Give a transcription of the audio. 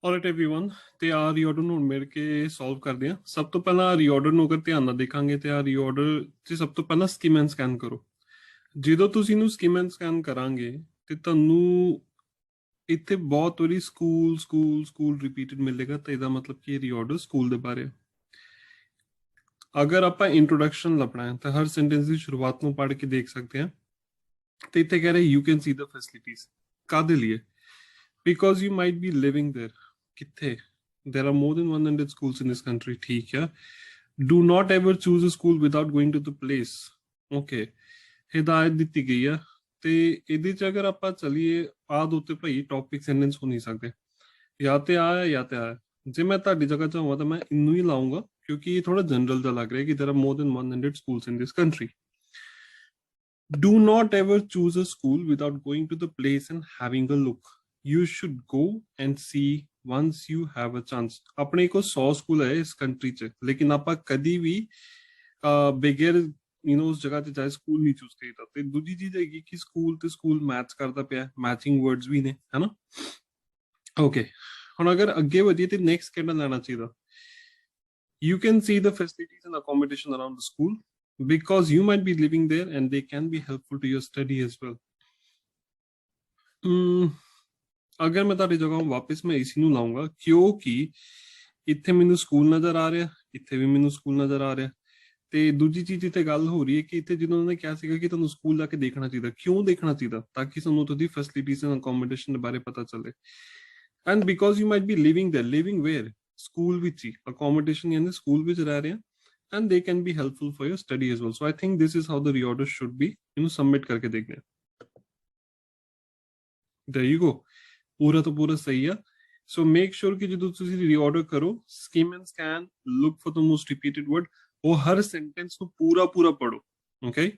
Alright everyone, ਤੇ ਆ ਰੀਆਰਡਰ ਨੂੰ ਮਿਲ ਕੇ ਸੋਲਵ ਕਰਦੇ ਆ। ਸਭ ਤੋਂ ਪਹਿਲਾਂ ਰੀਆਰਡਰ ਨੂੰ ਅਗਰ ਧਿਆਨ ਨਾਲ ਦੇਖਾਂਗੇ ਤੇ ਆ ਰੀਆਰਡਰ 'ਚ ਸਭ ਤੋਂ ਪਹਿਲਾਂ ਸਕੀਮ ਐਂਡ ਸਕੈਨ ਕਰੋ। ਜਦੋਂ ਤੁਸੀਂ ਇਹਨੂੰ ਸਕੀਮ ਐਂਡ ਸਕੈਨ ਕਰਾਂਗੇ ਤੇ ਤੁਹਾਨੂੰ ਇੱਥੇ ਬਹੁਤ ਵਾਰੀ ਸਕੂਲ ਸਕੂਲ ਸਕੂਲ ਰਿਪੀਟਡ ਮਿਲੇਗਾ, ਤੇ ਇਹਦਾ ਮਤਲਬ ਕਿ ਇਹ ਰੀਆਰਡਰ ਸਕੂਲ ਦੇ ਬਾਰੇ। ਅਗਰ ਆਪਾਂ ਇੰਟਰੋਡਕਸ਼ਨ ਲੱਭਣਾ ਹੈ ਤਾਂ ਹਰ ਸੈਂਟੈਂਸ ਦੀ ਸ਼ੁਰੂਆਤ ਨੂੰ ਪੜ੍ਹ ਕੇ ਦੇਖ ਸਕਦੇ ਹਾਂ। ਤੇ ਇੱਥੇ ਕਹਿ ਰਹੇ you can see the facilities. ਕਾਹਦੇ ਲਈ? Because you might be living there. ਕਿੱਥੇ? there are more than 100 schools in this country, ठीक है। do not ever choose a school without going to the place, okay। हिदायत ਦਿੱਤੀ ਗਈ ਆ ਤੇ ਇਹਦੇ ਚ ਅਗਰ ਆਪਾਂ ਚਲੀਏ ਆਦ ਉੱਤੇ ਭਾਈ ਟੌਪਿਕ ਸੈਂਟੈਂਸ ਹੋ ਨਹੀਂ ਸਕਦੇ, ਜਾਂ ਤੇ ਆ ਜਾਂ ਤੇ ਆ। ਜੇ ਮੈਂ ਤੁਹਾਡੀ ਜਗ੍ਹਾ ਚ ਹੋਵਾਂ ਤਾਂ ਮੈਂ ਇਹਨੂੰ ਹੀ ਲਾਉਂਗਾ, ਕਿਉਂਕਿ ਇਹ ਥੋੜਾ ਜਨਰਲ ਜਿਹਾ ਲੱਗ ਰਿਹਾ ਕਿ there are more than 100 schools in this country। do not ever choose a school without going to the place and having a look। you should go and see once you have a chance। ਆਪਣੇ ਕੋਲ 100 school ਹੈ ਇਸ country ਚ, ਲੇਕਿਨ ਆਪਾਂ ਕਦੀ ਵੀ ਬਗੈਰ ਉਸ ਜਗ੍ਹਾ ਤੇ ਜਾਏ ਸਕੂਲ ਨਹੀਂ ਚੂਜ਼ ਕੀਤਾ। ਤੇ ਦੂਜੀ ਚੀਜ਼ ਹੈਗੀ ਕਿ ਸਕੂਲ ਤੇ ਸਕੂਲ ਮੈਚ ਕਰਦਾ ਪਿਆ, ਮੈਚਿੰਗ ਵਰਡਸ ਵੀ ਨੇ, ਹੈ ਨਾ। ਓਕੇ, ਹੁਣ ਅਗਰ ਅੱਗੇ ਵਧੀਏ ਤੇ ਨੈਕਸਟ ਕਿਹੜਾ ਲੈਣਾ ਚਾਹੀਦਾ? you can see the facilities and accommodation around the school because you might be living there and they can be helpful to your study as well। ਅਗਰ ਮੈਂ ਤੁਹਾਡੀ ਜਗ੍ਹਾ ਵਾਪਸ ਮੈਂ ਏਸੀ ਨੂੰ ਲਾਉਂਗਾ, ਕਿਉਂਕਿ ਇੱਥੇ ਮੈਨੂੰ ਸਕੂਲ ਨਜ਼ਰ ਆ ਰਿਹਾ, ਇੱਥੇ ਵੀ ਮੈਨੂੰ ਸਕੂਲ ਨਜ਼ਰ ਆ ਰਿਹਾ। ਤੇ ਦੂਜੀ ਚੀਜ਼ ਇੱਥੇ ਗੱਲ ਹੋ ਰਹੀ ਹੈ ਕਿ ਇੱਥੇ ਜਿਹਨਾਂ ਨੇ ਕਿਹਾ ਸੀਗਾ ਕਿ ਤੁਹਾਨੂੰ ਸਕੂਲ ਜਾ ਕੇ ਦੇਖਣਾ ਚਾਹੀਦਾ। ਕਿਉਂ ਦੇਖਣਾ ਚਾਹੀਦਾ? ਤਾਂ ਕਿ ਤੁਹਾਨੂੰ ਤੁਹਾਡੀ ਫੈਸਿਲਿਟੀਜ਼ ਐਂਡ ਅਕੋਮੋਡੇਸ਼ਨ ਦੇ ਬਾਰੇ ਪਤਾ ਚੱਲੇ। And because you might be living there, living where? School ਵਿੱਚ ਹੀ। ਅਕੋਮੋਡੇਸ਼ਨ ਯਾਨੀ ਸਕੂਲ ਵਿੱਚ ਰਹਿ ਰਹੇ ਆ, and they can be helpful for your study as well. So I think this is how the reorder should be. ਇਹਨੂੰ submit ਕਰਕੇ ਦੇਖਦੇ ਹਾਂ। there you go, ਪੂਰਾ ਤੋਂ ਪੂਰਾ ਸਹੀ ਆ। ਸੋ ਮੇਕ ਸ਼ੋਰ ਕਿ ਜਦੋਂ ਤੁਸੀਂ ਰੀਆਰਡਰ ਕਰੋ, skim and scan, look for the most repeated word, ਉਹ ਹਰ ਸੈਂਟੈਂਸ ਨੂੰ ਪੂਰਾ ਪੂਰਾ ਪੜੋ, ਓਕੇ।